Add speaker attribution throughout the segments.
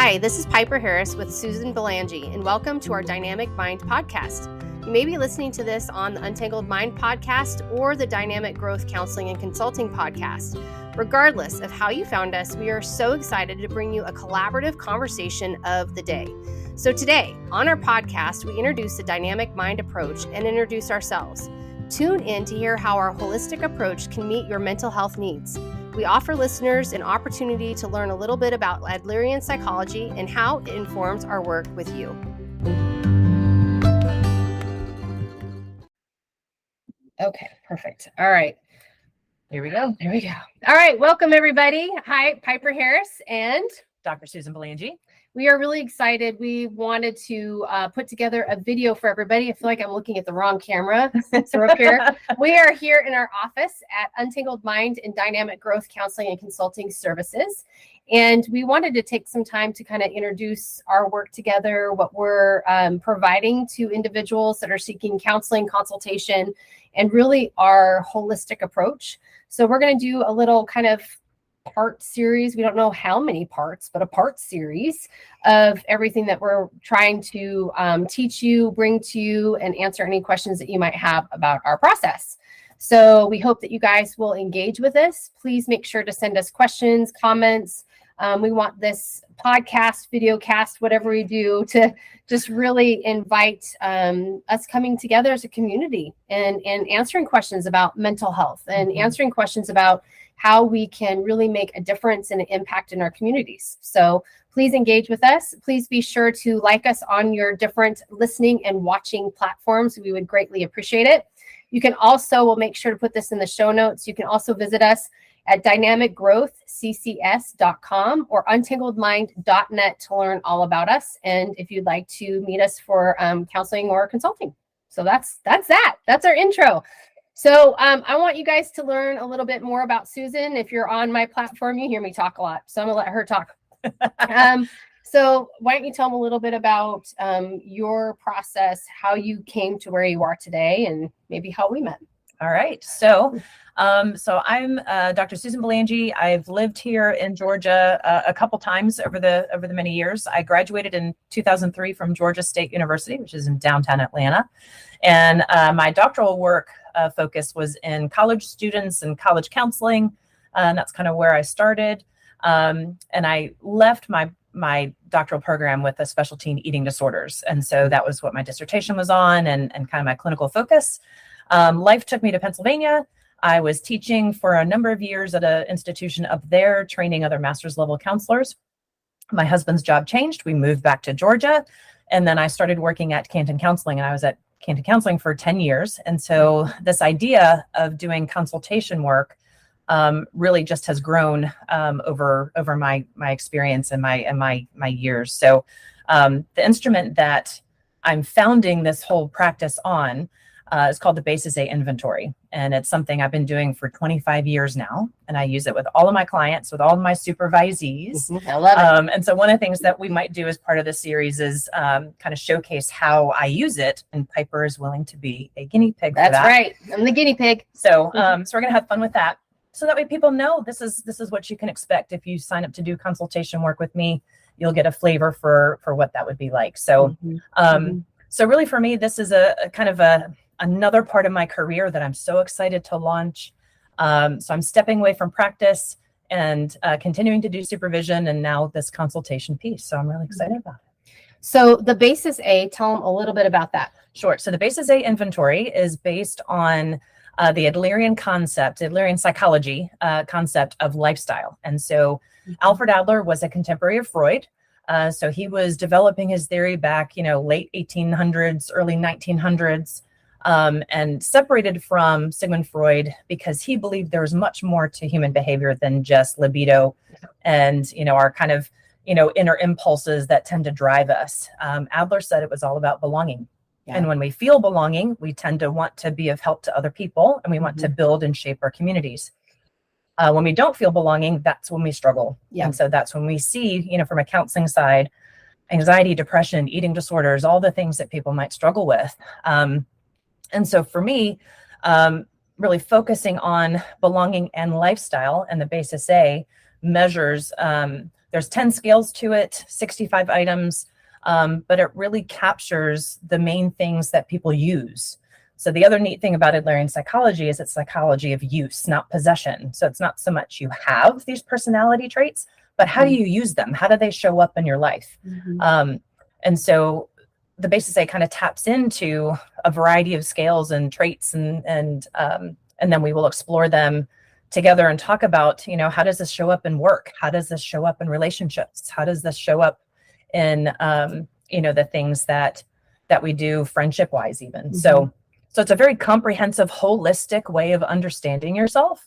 Speaker 1: Hi, this is Piper Harris with Susan Belangee, and welcome to our Dynamic Mind podcast. You may be listening to this on the Untangled Mind podcast or the Dynamic Growth Counseling and Consulting podcast. Regardless of how you found us, we are so excited to bring you a collaborative conversation of the day. So today, on our podcast, we introduce the Dynamic Mind approach and introduce ourselves. Tune in to hear how our holistic approach can meet your mental health needs. We offer listeners an opportunity to learn a little bit about Adlerian psychology and how it informs our work with you. Okay, perfect. All right. Here we go. There we go. All right. Welcome, everybody. Hi, Piper Harris and
Speaker 2: Dr. Susan Belangee.
Speaker 1: We are really excited. We wanted to put together a video for everybody. I feel like I'm looking at the wrong camera. So we're up here. We are here in our office at Untangled Mind and Dynamic Growth Counseling and Consulting Services. And we wanted to take some time to kind of introduce our work together, what we're providing to individuals that are seeking counseling, consultation, and really our holistic approach. So we're going to do a little kind of part series. We don't know how many parts, but a part series of everything that we're trying to teach you, bring to you, and answer any questions that you might have about our process. So we hope that you guys will engage with us. Please make sure to send us questions, comments. We want this podcast, video cast, whatever we do, to just really invite us coming together as a community and answering questions about mental health and answering questions about how we can really make a difference and an impact in our communities. So please engage with us. Please be sure to like us on your different listening and watching platforms. We would greatly appreciate it. You can also, we'll make sure to put this in the show notes. You can also visit us at dynamicgrowthccs.com or untangledmind.net to learn all about us. And if you'd like to meet us for counseling or consulting. So that's that. That's our intro. So I want you guys to learn a little bit more about Susan. If you're on my platform, you hear me talk a lot. So I'm gonna let her talk. So why don't you tell them a little bit about your process, how you came to where you are today, and maybe how we met.
Speaker 2: All right. So I'm Dr. Susan Belangee. I've lived here in Georgia a couple times over the many years. I graduated in 2003 from Georgia State University, which is in downtown Atlanta. And my doctoral work focus was in college students and college counseling. And that's kind of where I started. And I left my doctoral program with a specialty in eating disorders. And so that was what my dissertation was on and kind of my clinical focus. Life took me to Pennsylvania. I was teaching for a number of years at an institution up there, training other master's level counselors. My husband's job changed. We moved back to Georgia. And then I started working at Canton Counseling, and I was at Canton Counseling for 10 years. And so this idea of doing consultation work really just has grown over my experience and my years. So the instrument that I'm founding this whole practice on is called the Basis A inventory. And it's something I've been doing for 25 years now. And I use it with all of my clients, with all of my supervisees.
Speaker 1: I love it.
Speaker 2: And so one of the things that we might do as part of this series is kind of showcase how I use it. And Piper is willing to be a guinea pig for that.
Speaker 1: That's right. I'm the guinea pig.
Speaker 2: So so we're going to have fun with that. So that way people know this is what you can expect. If you sign up to do consultation work with me, you'll get a flavor for what that would be like. So so really for me, this is a kind of another part of my career that I'm so excited to launch. So I'm stepping away from practice and continuing to do supervision and now this consultation piece. So I'm really excited about it.
Speaker 1: So the Basis A, tell them a little bit about that.
Speaker 2: Sure. So the Basis A inventory is based on the Adlerian concept, Adlerian psychology concept of lifestyle. And so Alfred Adler was a contemporary of Freud. So he was developing his theory back, late 1800s, early 1900s. And separated from Sigmund Freud because he believed there was much more to human behavior than just libido and, our kind of, inner impulses that tend to drive us. Adler said it was all about belonging. Yeah. And when we feel belonging, we tend to want to be of help to other people and we want to build and shape our communities. When we don't feel belonging, that's when we struggle. Yeah. And so that's when we see, from a counseling side, anxiety, depression, eating disorders, all the things that people might struggle with. And so for me, really focusing on belonging and lifestyle, and the Basis A measures there's 10 scales to it, 65 items, but it really captures the main things that people use. So the other neat thing about Adlerian psychology is it's psychology of use, not possession. So it's not so much you have these personality traits, but how do you use them? How do they show up in your life? And so the Basis A kind of taps into a variety of scales and traits, and then we will explore them together and talk about, how does this show up in work? How does this show up in relationships? How does this show up in, the things that we do friendship wise even. So it's a very comprehensive, holistic way of understanding yourself.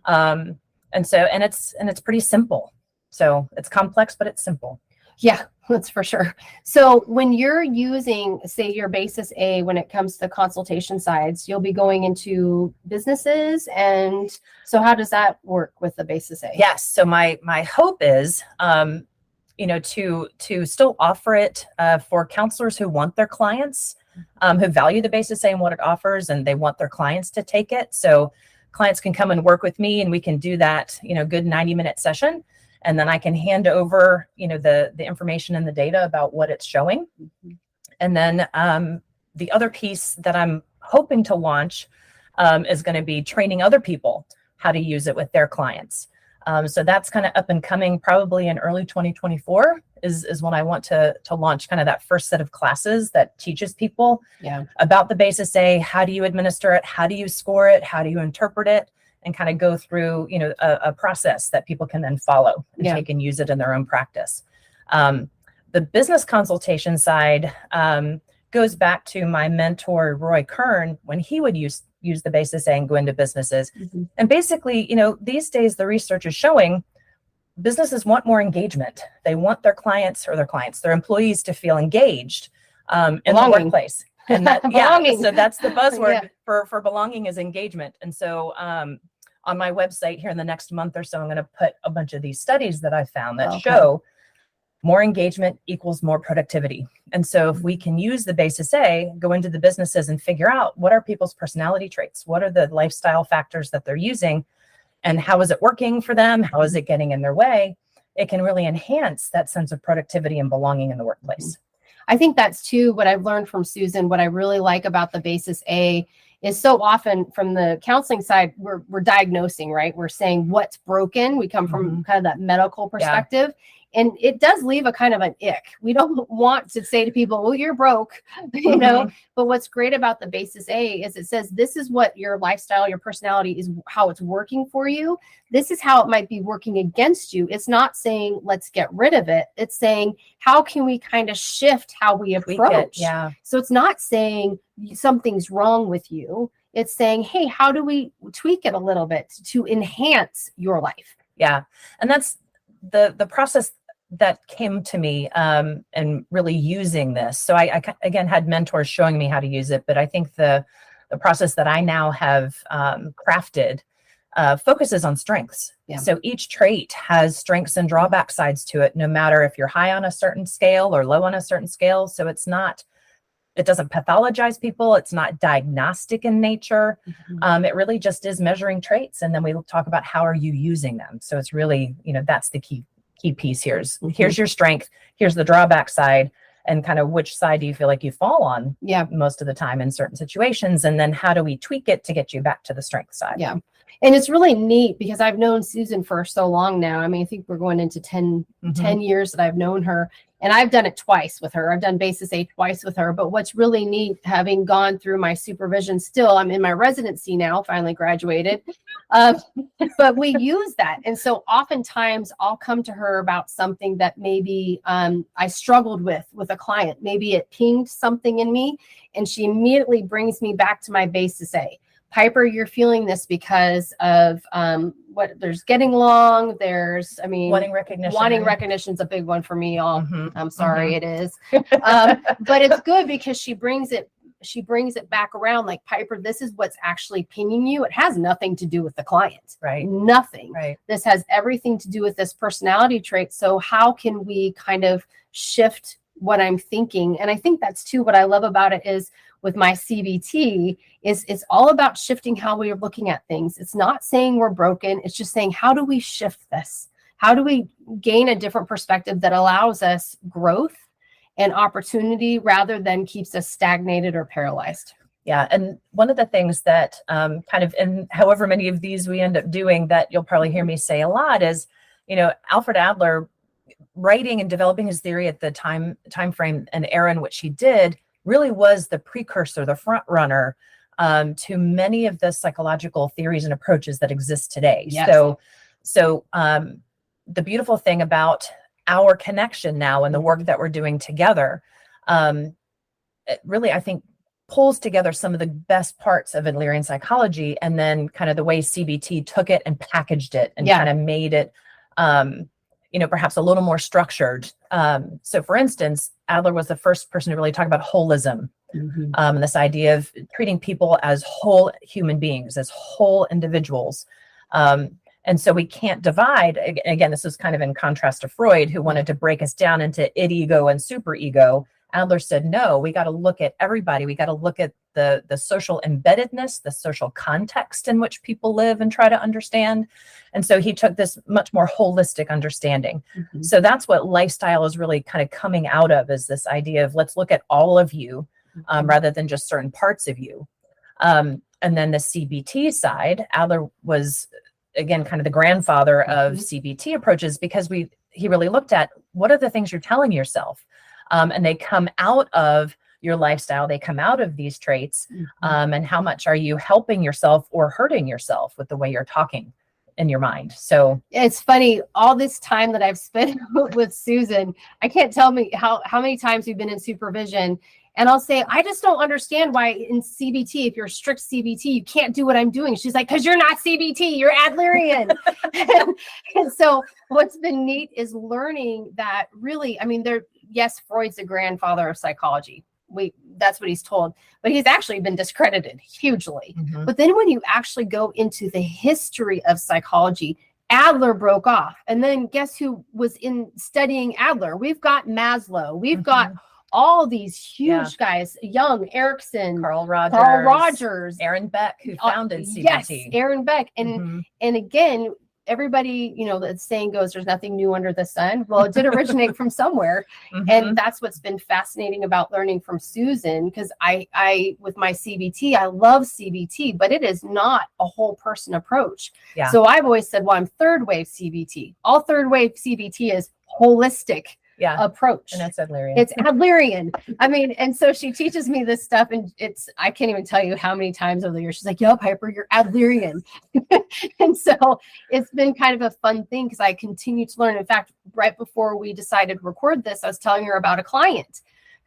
Speaker 2: And it's pretty simple. So it's complex, but it's simple.
Speaker 1: Yeah, that's for sure. So when you're using, say, your Basis A, when it comes to consultation sides, you'll be going into businesses. And so how does that work with the Basis A?
Speaker 2: Yes. So my hope is, to still offer it for counselors who want their clients, who value the Basis A and what it offers, and they want their clients to take it. So clients can come and work with me, and we can do that, good 90-minute session. And then I can hand over, the information and the data about what it's showing. And then the other piece that I'm hoping to launch is going to be training other people how to use it with their clients. So that's kind of up and coming, probably in early 2024 is when I want to launch kind of that first set of classes that teaches people about the Basis A. How do you administer it? How do you score it? How do you interpret it? And kind of go through, a process that people can then follow and take and use it in their own practice. The business consultation side goes back to my mentor, Roy Kern, when he would use the Basis A and go into businesses. And basically, these days the research is showing businesses want more engagement. They want their employees to feel engaged in the workplace. And that, so that's the buzzword for belonging is engagement. And so on my website here in the next month or so, I'm going to put a bunch of these studies that I found that show more engagement equals more productivity. And so if we can use the Basis A, go into the businesses and figure out what are people's personality traits, what are the lifestyle factors that they're using, and how is it working for them? How is it getting in their way? It can really enhance that sense of productivity and belonging in the workplace.
Speaker 1: I think that's too what I've learned from Susan. What I really like about the Basis A is so often from the counseling side, we're diagnosing, right? We're saying what's broken. We come from kind of that medical perspective. And it does leave a kind of an ick. We don't want to say to people, well, you're broke, but what's great about the Basis A is it says, this is what your lifestyle, your personality is, how it's working for you. This is how it might be working against you. It's not saying, let's get rid of it. It's saying, how can we kind of shift how we approach? So it's not saying something's wrong with you. It's saying, hey, how do we tweak it a little bit to enhance your life?
Speaker 2: Yeah. And that's the process that came to me and really using this. So I again had mentors showing me how to use it, but I think the process that I now have crafted focuses on strengths. So each trait has strengths and drawback sides to it, no matter if you're high on a certain scale or low on a certain scale. So it doesn't pathologize people. It's not diagnostic in nature. It really just is measuring traits. And then we talk about how are you using them. So it's really, that's the key piece here is here's your strength, here's the drawback side, and kind of which side do you feel like you fall on most of the time in certain situations. And then how do we tweak it to get you back to the strength side?
Speaker 1: And it's really neat because I've known Susan for so long now. I mean, I think we're going into 10 years that I've known her, and I've done it twice with her. I've done Basis A twice with her. But what's really neat, having gone through my supervision, still, I'm in my residency now, finally graduated. But we use that. And so oftentimes I'll come to her about something that maybe I struggled with a client. Maybe it pinged something in me, and she immediately brings me back to my Basis A. Piper, you're feeling this because of there's getting along. Wanting recognition. Wanting recognition is a big one for me. I'm sorry, it is. But it's good because she brings it back around like, Piper, this is what's actually pinging you. It has nothing to do with the client.
Speaker 2: Right.
Speaker 1: Nothing.
Speaker 2: Right.
Speaker 1: This has everything to do with this personality trait. So how can we kind of shift what I'm thinking? And I think that's too what I love about it is with my CBT is it's all about shifting how we are looking at things. It's not saying we're broken. It's just saying, how do we shift this? how do we gain a different perspective that allows us growth and opportunity rather than keeps us stagnated or paralyzed?
Speaker 2: Yeah. And one of the things that kind of, in however many of these we end up doing, that you'll probably hear me say a lot is, Alfred Adler writing and developing his theory at the time frame and era in which he did really was the precursor, the front runner to many of the psychological theories and approaches that exist today.
Speaker 1: Yes.
Speaker 2: So the beautiful thing about our connection now and the work that we're doing together, it really, I think, pulls together some of the best parts of Adlerian psychology, and then kind of the way CBT took it and packaged it and kind of made it, perhaps a little more structured. So for instance, Adler was the first person to really talk about holism, this idea of treating people as whole human beings, as whole individuals. And so we can't divide. Again, this is kind of in contrast to Freud, who wanted to break us down into id ego and super ego. Adler said, no, we got to look at everybody. We got to look at the social embeddedness, the social context in which people live and try to understand. And so he took this much more holistic understanding. So that's what lifestyle is really kind of coming out of, is this idea of let's look at all of you rather than just certain parts of you. And then the CBT side, Adler was, again, kind of the grandfather of CBT approaches, because he really looked at what are the things you're telling yourself. And they come out of your lifestyle, they come out of these traits, and how much are you helping yourself or hurting yourself with the way you're talking in your mind. So
Speaker 1: it's funny, all this time that I've spent with Susan, I can't tell me how many times we've been in supervision, and I'll say, I just don't understand why in CBT, if you're a strict CBT, you can't do what I'm doing. She's like, because you're not CBT, you're Adlerian. and so what's been neat is learning that really, I mean, yes, Freud's the grandfather of psychology. That's what he's told, but he's actually been discredited hugely. But then when you actually go into the history of psychology, Adler broke off. And then guess who was in studying Adler? We've got Maslow. We've got all these huge guys, Jung, Erickson,
Speaker 2: Carl Rogers, Aaron Beck, who founded CBT.
Speaker 1: Yes, Aaron Beck. And again, everybody, the saying goes, there's nothing new under the sun. Well, it did originate from somewhere. And that's what's been fascinating about learning from Susan, because I, with my CBT, I love CBT, but it is not a whole person approach. So I've always said, well, I'm third wave CBT. All third wave CBT is holistic approach.
Speaker 2: And that's Adlerian.
Speaker 1: It's Adlerian. I mean, and so she teaches me this stuff, and I can't even tell you how many times over the years she's like, yo, Piper, you're Adlerian. And so it's been kind of a fun thing, because I continue to learn. In fact, right before we decided to record this, I was telling her about a client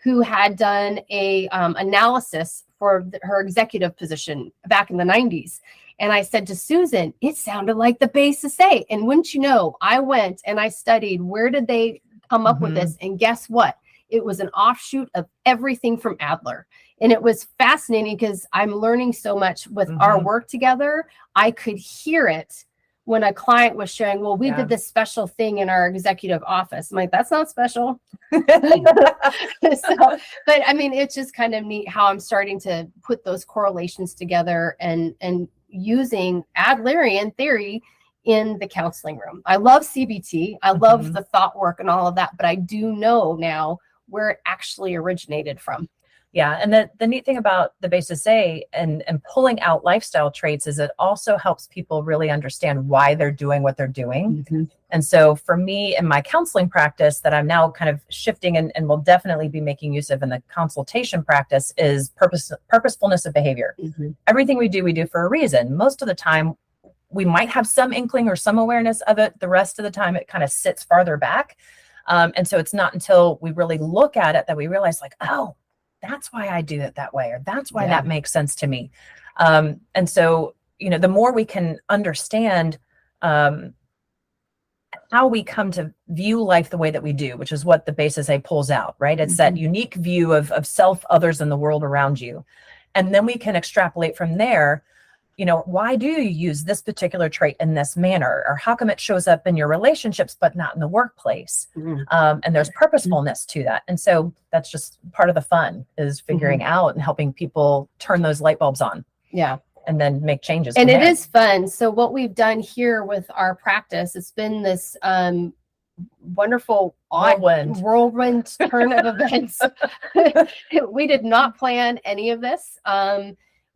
Speaker 1: who had done a analysis for her executive position back in the 90s. And I said to Susan, it sounded like the basis A. And wouldn't you know, I went and I studied, where did they come up with this? And guess what? It was an offshoot of everything from Adler. And it was fascinating, because I'm learning so much with our work together. I could hear it when a client was sharing, well, we did this special thing in our executive office. I'm like, that's not special. But I mean, it's just kind of neat how I'm starting to put those correlations together and using Adlerian theory in the counseling room. I love CBT. I love the thought work and all of that, but I do know now where it actually originated from.
Speaker 2: Yeah. And the neat thing about the basis A and pulling out lifestyle traits is it also helps people really understand why they're doing what they're doing. And so for me in my counseling practice that I'm now kind of shifting and will definitely be making use of in the consultation practice is purposefulness of behavior. Everything we do for a reason. Most of the time, we might have some inkling or some awareness of it. The rest of the time, it kind of sits farther back. And so it's not until we really look at it that we realize, like, oh, that's why I do it that way, or that's why that makes sense to me. And so, the more we can understand how we come to view life the way that we do, which is what the basis A pulls out, right? It's that unique view of self, others, and the world around you. And then we can extrapolate from there. Why do you use this particular trait in this manner? Or how come it shows up in your relationships, but not in the workplace? And there's purposefulness to that. And so that's just part of the fun, is figuring out and helping people turn those light bulbs on.
Speaker 1: Yeah.
Speaker 2: then make changes.
Speaker 1: And
Speaker 2: from
Speaker 1: it
Speaker 2: there.
Speaker 1: is fun. So what we've done here with our practice, it's been this wonderful whirlwind turn of events. We did not plan any of this.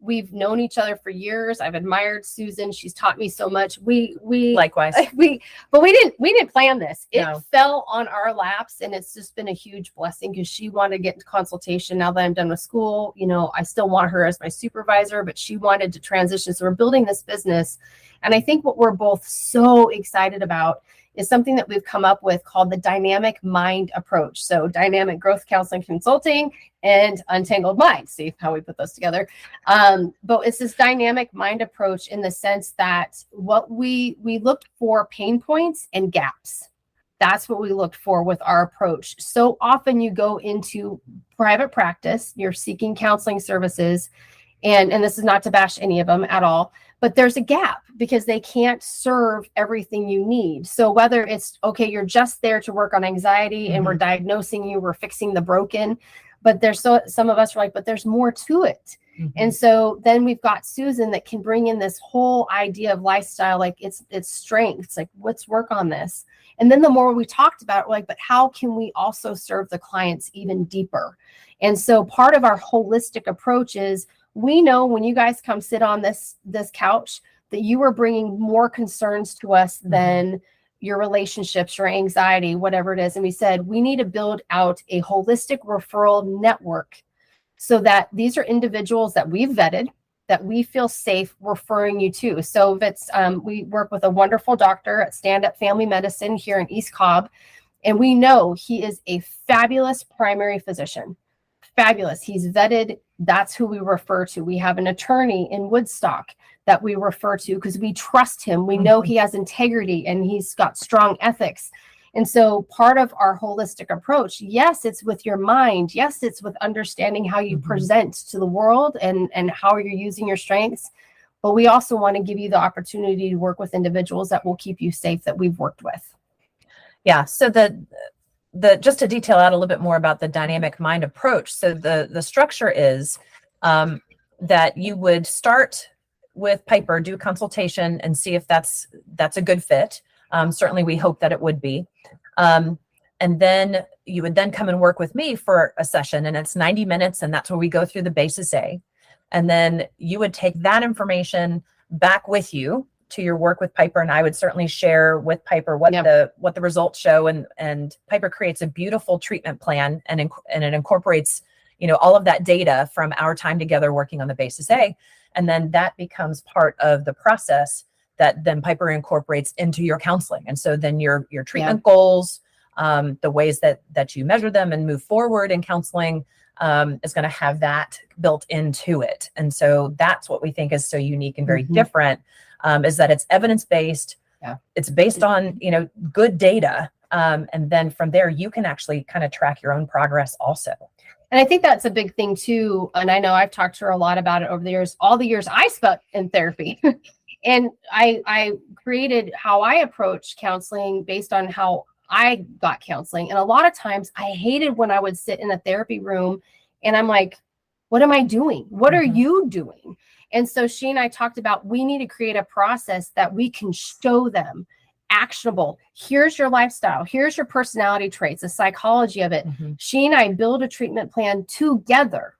Speaker 1: We've known each other for years. I've admired Susan. She's taught me so much. We
Speaker 2: Likewise.
Speaker 1: But we didn't plan this. It
Speaker 2: No.
Speaker 1: fell on our laps, and it's just been a huge blessing because she wanted to get into consultation. Now that I'm done with school, I still want her as my supervisor, but she wanted to transition. So we're building this business. And I think what we're both so excited about is something that we've come up with called the dynamic mind approach. So dynamic growth counseling consulting and untangled mind. See how we put those together. But it's this dynamic mind approach in the sense that what we looked for pain points and gaps. That's what we looked for with our approach. So often you go into private practice, you're seeking counseling services, and this is not to bash any of them at all, but there's a gap because they can't serve everything you need. So whether it's, okay, you're just there to work on anxiety and we're diagnosing you, we're fixing the broken, but some of us are like, but there's more to it. And so then we've got Susan that can bring in this whole idea of lifestyle, like it's strengths, like let's work on this. And then the more we talked about it, we're like, but how can we also serve the clients even deeper? And so part of our holistic approach is, we know when you guys come sit on this couch that you are bringing more concerns to us than your relationships, your anxiety, whatever it is. And we said, we need to build out a holistic referral network so that these are individuals that we've vetted, that we feel safe referring you to. So if it's, we work with a wonderful doctor at Stand Up Family Medicine here in East Cobb, and we know he is a fabulous primary physician. Fabulous. He's vetted. That's who we refer to. We have an attorney in Woodstock that we refer to because we trust him. We know he has integrity and he's got strong ethics. And so part of our holistic approach, yes, it's with your mind. Yes, it's with understanding how you present to the world and how you're using your strengths. But we also want to give you the opportunity to work with individuals that will keep you safe that we've worked with.
Speaker 2: Yeah. So just to detail out a little bit more about the dynamic mind approach. So the structure is that you would start with Piper, do a consultation and see if that's a good fit. Certainly we hope that it would be. And then you would then come and work with me for a session, and it's 90 minutes. And that's where we go through the basis A. And then you would take that information back with you to your work with Piper, and I would certainly share with Piper what the results show. And Piper creates a beautiful treatment plan, and it incorporates, all of that data from our time together working on the basis A, and then that becomes part of the process that then Piper incorporates into your counseling. And so then your treatment goals, the ways that you measure them and move forward in counseling is going to have that built into it. And so that's what we think is so unique and very different. Is that it's evidence-based. It's based on, good data. And then from there, you can actually kind of track your own progress also.
Speaker 1: And I think that's a big thing too. And I know I've talked to her a lot about it over the years, all the years I spent in therapy. And I created how I approach counseling based on how I got counseling. And a lot of times I hated when I would sit in a therapy room and I'm like, what am I doing? What are you doing? And so she and I talked about, we need to create a process that we can show them actionable. Here's your lifestyle. Here's your personality traits, the psychology of it. She and I build a treatment plan together.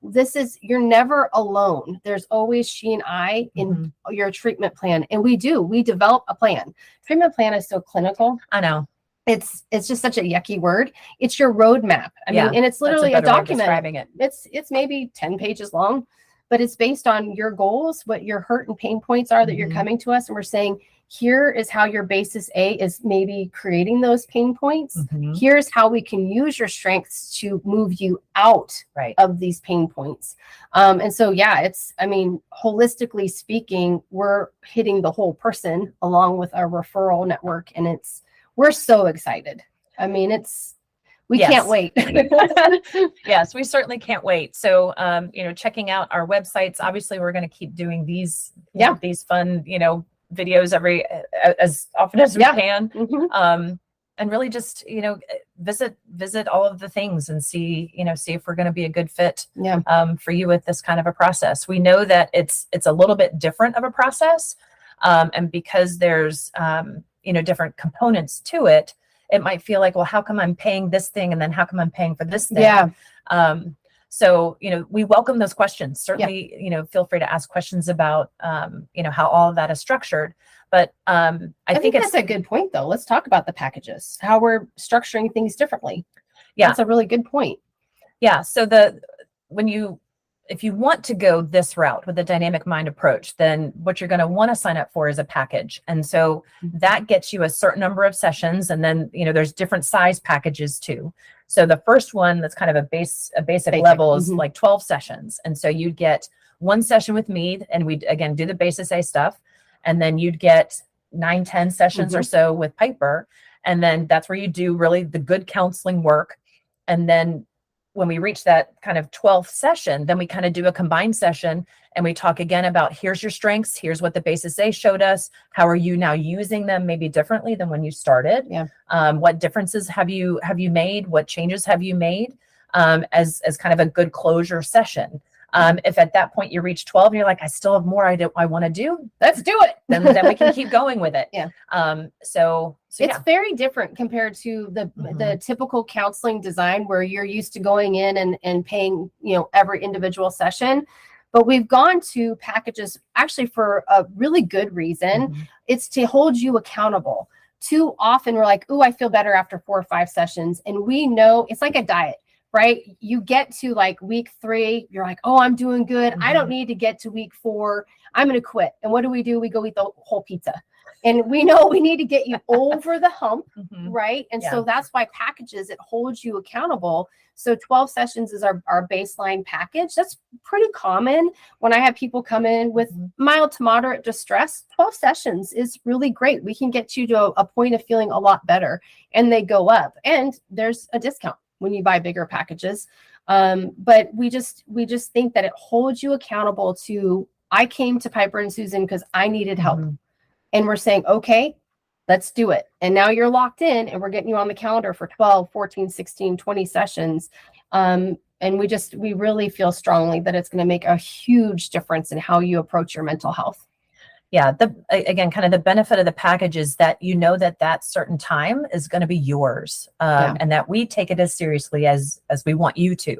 Speaker 1: You're never alone. There's always she and I in your treatment plan. And we develop a plan. Treatment plan is so clinical.
Speaker 2: I know.
Speaker 1: It's just such a yucky word. It's your roadmap. I mean, and it's literally a document.
Speaker 2: Describing it.
Speaker 1: It's maybe 10 pages long, but it's based on your goals, what your hurt and pain points are that you're coming to us. And we're saying, here is how your basis A is maybe creating those pain points. Here's how we can use your strengths to move you out of these pain points. And so, holistically speaking, we're hitting the whole person along with our referral network. And we're so excited. I mean, we can't wait.
Speaker 2: Yes, we certainly can't wait. So, checking out our websites, obviously we're going to keep doing these these fun, videos as often as we can. and really just, visit all of the things and see if we're going to be a good fit for you with this kind of a process. We know that it's a little bit different of a process. And because there's, different components to it, it might feel like, well, how come I'm paying this thing? And then how come I'm paying for this thing?
Speaker 1: Yeah.
Speaker 2: So, we welcome those questions. Certainly, feel free to ask questions about, how all of that is structured. But I think
Speaker 1: that's a good point, though. Let's talk about the packages, how we're structuring things differently. Yeah. That's a really good point.
Speaker 2: Yeah. So if you want to go this route with the dynamic mind approach, then what you're going to want to sign up for is a package. And so that gets you a certain number of sessions. And then, there's different size packages too. So the first one that's kind of a basic level is like 12 sessions. And so you'd get one session with me, and we'd, again, do the basis A stuff. And then you'd get 9-10 sessions or so with Piper. And then that's where you do really the good counseling work. And then when we reach that kind of 12th session, then we kind of do a combined session, and we talk again about, here's your strengths. Here's what the basis A showed us. How are you now using them maybe differently than when you started?
Speaker 1: Yeah.
Speaker 2: What differences have you made? What changes have you made? As kind of a good closure session. If at that point you reach 12 and you're like, I still have more I want to do, let's do it. Then we can keep going with it.
Speaker 1: Yeah.
Speaker 2: So
Speaker 1: it's very different compared to the typical counseling design where you're used to going in and paying, every individual session. But we've gone to packages actually for a really good reason. It's to hold you accountable. Too often we're like, ooh, I feel better after 4 or 5 sessions. And we know it's like a diet. Right? You get to like week 3, you're like, oh, I'm doing good. I don't need to get to week 4. I'm going to quit. And what do? We go eat the whole pizza. And we know we need to get you over the hump. Right. And so that's why packages, it holds you accountable. So 12 sessions is our baseline package. That's pretty common when I have people come in with mild to moderate distress. 12 sessions is really great. We can get you to a point of feeling a lot better, and they go up, and there's a discount when you buy bigger packages. But we just think that it holds you accountable to, I came to Piper and Susan because I needed help. And we're saying, okay, let's do it. And now you're locked in, and we're getting you on the calendar for 12, 14, 16, 20 sessions. And we really feel strongly that it's going to make a huge difference in how you approach your mental health.
Speaker 2: Yeah. Again, kind of the benefit of the package is that that certain time is going to be yours, and that we take it as seriously as we want you to.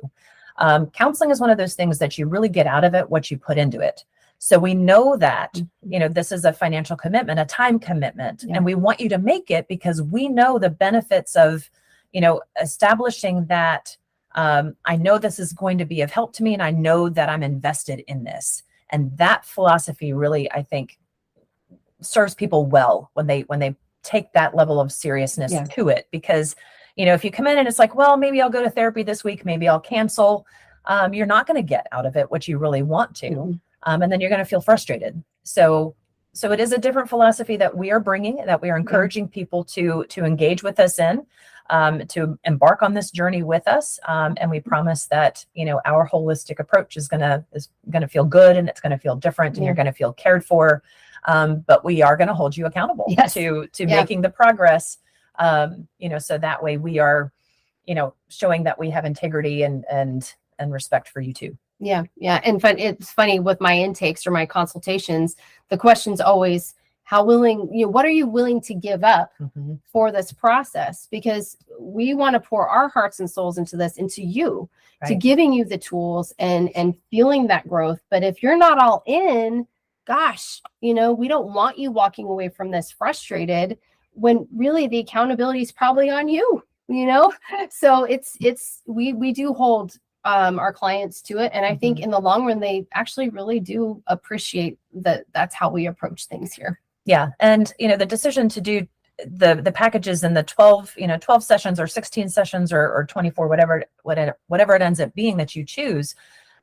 Speaker 2: Counseling is one of those things that you really get out of it what you put into it. So we know that, this is a financial commitment, a time commitment, and we want you to make it because we know the benefits of, establishing that I know this is going to be of help to me, and I know that I'm invested in this. And that philosophy really, I think, serves people well when they take that level of seriousness to it. Because, if you come in and it's like, well, maybe I'll go to therapy this week, maybe I'll cancel, you're not going to get out of it what you really want to. And then you're going to feel frustrated. So it is a different philosophy that we are bringing, that we are encouraging people to engage with us in, to embark on this journey with us. And we promise that, our holistic approach is going to feel good, and it's going to feel different, and you're going to feel cared for. But we are going to hold you accountable to making the progress, so that way we are, showing that we have integrity and respect for you too.
Speaker 1: Yeah. And it's funny with my intakes or my consultations, the question's always, how willing, what are you willing to give up for this process? Because we want to pour our hearts and souls into you, to giving you the tools and feeling that growth. But if you're not all in, gosh, we don't want you walking away from this frustrated when really the accountability is probably on you, So we do hold our clients to it. And I think in the long run, they actually really do appreciate that. That's how we approach things here.
Speaker 2: Yeah. And, the decision to do the packages in the 12 sessions or 16 sessions or 24, whatever it ends up being that you choose,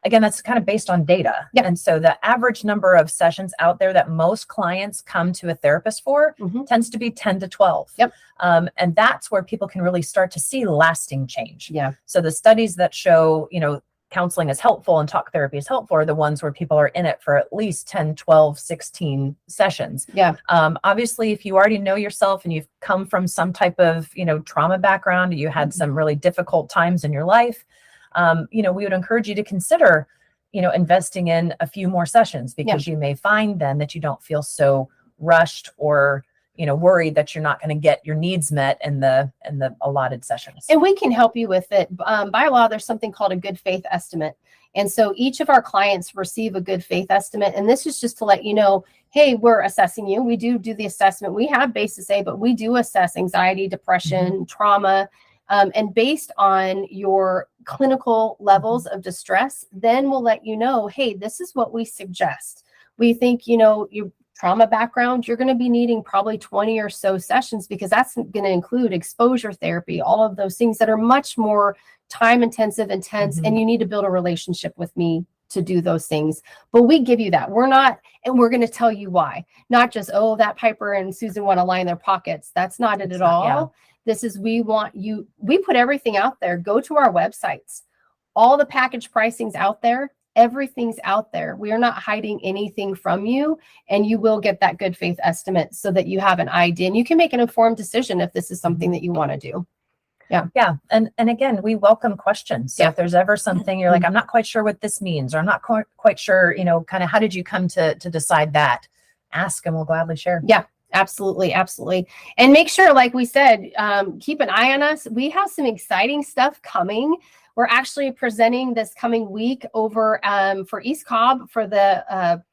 Speaker 2: again, that's kind of based on data.
Speaker 1: Yep.
Speaker 2: And so the average number of sessions out there that most clients come to a therapist for tends to be 10 to 12.
Speaker 1: Yep.
Speaker 2: And that's where people can really start to see lasting change.
Speaker 1: Yeah.
Speaker 2: So the studies that show, counseling is helpful and talk therapy is helpful are the ones where people are in it for at least 10, 12, 16 sessions.
Speaker 1: Yeah.
Speaker 2: Obviously, if you already know yourself and you've come from some type of, trauma background, you had some really difficult times in your life, we would encourage you to consider, investing in a few more sessions, because you may find then that you don't feel so rushed or worried that you're not going to get your needs met in the allotted sessions.
Speaker 1: And we can help you with it. By law, there's something called a good faith estimate. And so each of our clients receive a good faith estimate. And this is just to let you know, hey, we're assessing you. We do the assessment. We have basis A, but we do assess anxiety, depression, trauma. And based on your clinical levels of distress, then we'll let you know, hey, this is what we suggest. We think, your trauma background, you're going to be needing probably 20 or so sessions, because that's going to include exposure therapy, all of those things that are much more time intensive, intense, and you need to build a relationship with me to do those things. But we give you that. We're going to tell you why. Not just, that Piper and Susan want to line their pockets. That's not it at all. Yeah. This is, we put everything out there. Go to our websites. All the package pricing's out there. Everything's out there. We are not hiding anything from you, and you will get that good faith estimate so that you have an idea and you can make an informed decision if this is something that you want to do. Yeah.
Speaker 2: Yeah. And again, we welcome questions. So if there's ever something you're like, I'm not quite sure what this means, or I'm not quite sure, kind of how did you come to decide that? Ask, and we'll gladly share.
Speaker 1: Yeah. Absolutely. Absolutely. And make sure, like we said, keep an eye on us. We have some exciting stuff coming. We're actually presenting this coming week over for East Cobb for the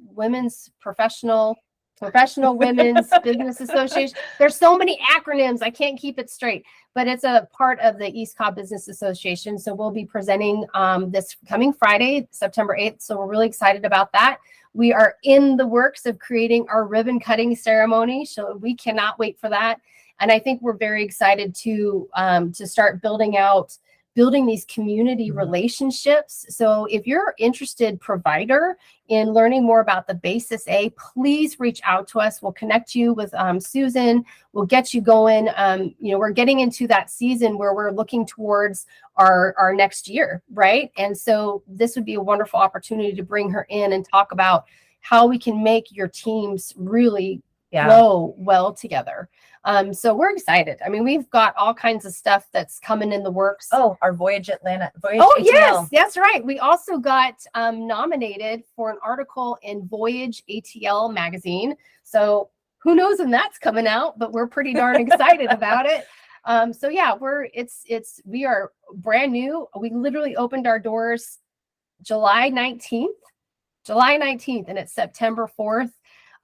Speaker 1: Women's Professional Women's Business Association. There's so many acronyms, I can't keep it straight, but it's a part of the East Cobb Business Association. So we'll be presenting this coming Friday, September 8th. So we're really excited about that. We are in the works of creating our ribbon cutting ceremony, so we cannot wait for that. And I think we're very excited to start building these community relationships. So if you're interested, provider, in learning more about the Basis A, please reach out to us. We'll connect you with Susan. We'll get you going. We're getting into that season where we're looking towards our next year, right? And so this would be a wonderful opportunity to bring her in and talk about how we can make your teams really flow well together. So we're excited. I mean, we've got all kinds of stuff that's coming in the works.
Speaker 2: Oh, our Voyage ATL.
Speaker 1: Yes, that's right. We also got nominated for an article in Voyage ATL magazine. So who knows when that's coming out, but we're pretty darn excited about it. We are brand new. We literally opened our doors July 19th, and it's September 4th.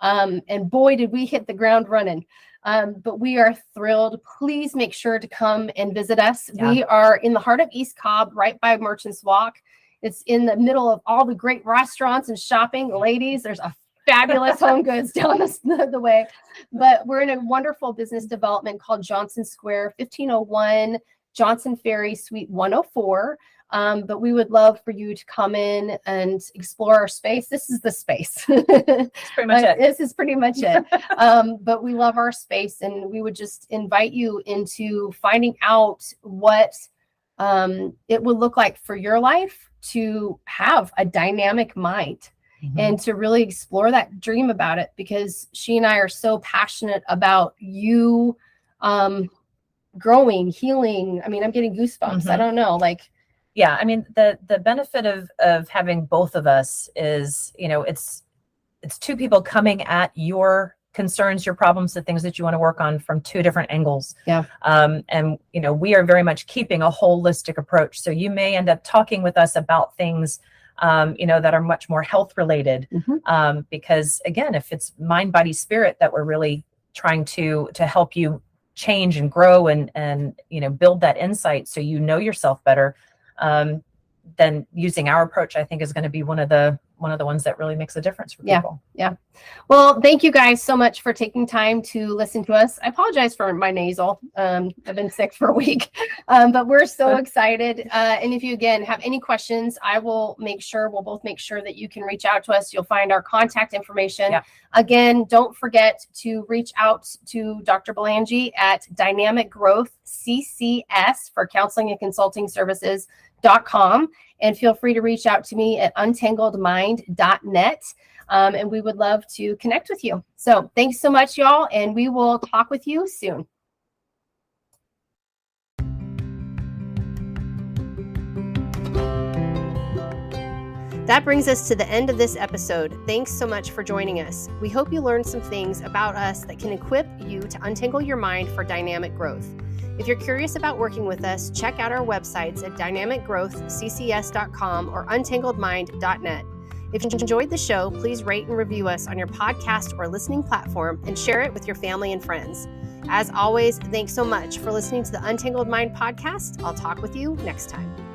Speaker 1: And boy, did we hit the ground running. But we are thrilled. Please make sure to come and visit us. Yeah. We are in the heart of East Cobb, right by Merchants Walk. It's in the middle of all the great restaurants and shopping. Ladies, there's a fabulous Home Goods down the way. But we're in a wonderful business development called Johnson Square, 1501 Johnson Ferry, Suite 104. But we would love for you to come in and explore our space. This is the space.
Speaker 2: That's pretty much it.
Speaker 1: This is pretty much it. But we love our space, and we would just invite you into finding out what it would look like for your life to have a dynamic mind and to really explore that dream about it, because she and I are so passionate about you growing, healing. I mean, I'm getting goosebumps. I don't know,
Speaker 2: yeah, I mean, the benefit of having both of us is, it's two people coming at your concerns, your problems, the things that you want to work on from two different angles.
Speaker 1: Yeah.
Speaker 2: And, we are very much keeping a holistic approach. So you may end up talking with us about things, that are much more health related. Because again, if it's mind, body, spirit that we're really trying to help you change and grow and build that insight so you know yourself better, then using our approach, I think, is going to be one of the ones that really makes a difference for people.
Speaker 1: Yeah. Well, thank you guys so much for taking time to listen to us. I apologize for my nasal. I've been sick for a week, but we're so excited. And if you, again, have any questions, we'll both make sure that you can reach out to us. You'll find our contact information. Yeah. Again, don't forget to reach out to Dr. Belangee at Dynamic Growth CCS for counseling and consulting services untangledmind.com, and feel free to reach out to me at untangledmind.net. And we would love to connect with you. So thanks so much, y'all, and we will talk with you soon. That brings us to the end of this episode. Thanks so much for joining us. We hope you learned some things about us that can equip you to untangle your mind for dynamic growth. If you're curious about working with us, check out our websites at dynamicgrowthccs.com or untangledmind.net. If you enjoyed the show, please rate and review us on your podcast or listening platform and share it with your family and friends. As always, thanks so much for listening to the Untangled Mind podcast. I'll talk with you next time.